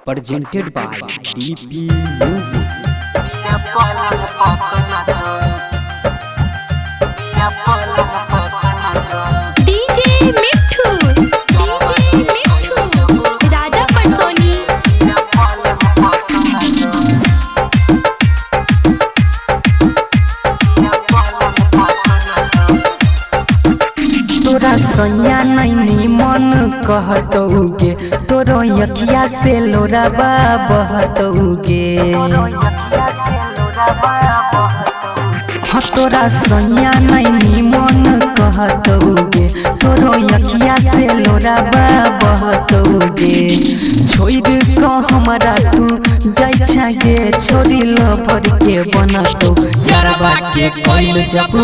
presented by DP Music. DJ मिट्ठू राजा परसोनी। तोरा सैया नहीं मन कहतौगे तोरो अखिया से लोराबा बहतौगे। हाँ तोरा सैया नहीं मन कहतौगे तोरो अखिया से लोराबा बहतौगे। छोड़ क हमारा तू जाय छागे छोरी लभर के बनतौ यारबा के कैल जब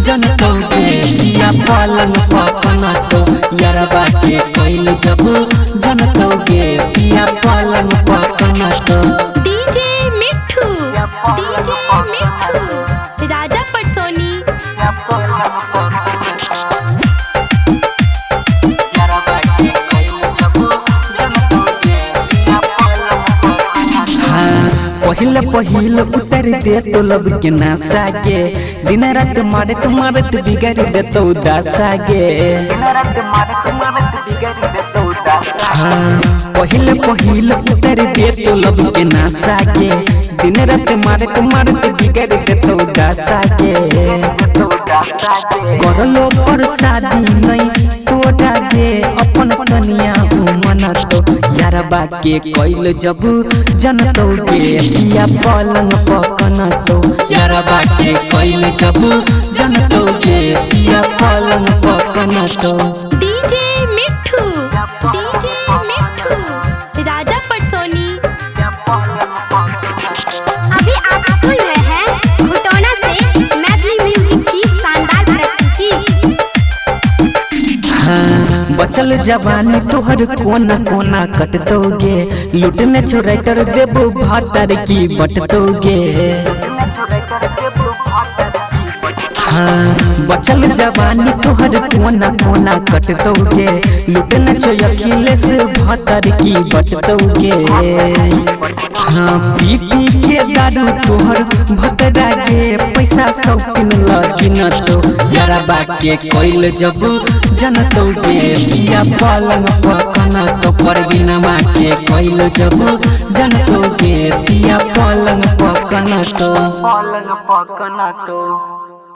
जनतौगे पिया पलंग पकनतौ यारबा के कैल जब जनतौगे पिया पलंग पकनतौ। DJ मिट्ठू राजा परसोनी। पहिल उतर दे तो लब के नासा गे दिन रात मारत बिगड़ दे तो दासा गे। हाँ पहिल उतर दे तो लब के नासा गे दिन रात मारत बिगड़ दे तो दासा गे। कर लो पर शादी नहीं तोड़ा गे अपन कनिया मना तो यारबा के कैल जब जनतौगे पिया पलंग पकनतौ यारबा के कैल जब जनतौगे पिया पलंग पकनतौ। DJ मिट्ठू राजा परसोनी। अभी आप सुन रहे हैं घुटौना से मैथिली म्यूजिक की शानदार प्रस्तुति। हाँ बचल जवानी तोहर कोना कोना कटतौगे लुटने छोड़कर देबो भातर की बटतौगे। हाँ बचल जवानी तोहर कोना कोना कटतौगे लुटने छो अखिलेश भातर की बटतौगे। हाँ पी के दारू तोहर भतरा गे पैसा शौकीन लगिन तो यारबा के कैल जब जनतौगे पिया पलंग पकनतौ परवीनमा के कैल जब जनतौगे पिया पलंग पकनतौ।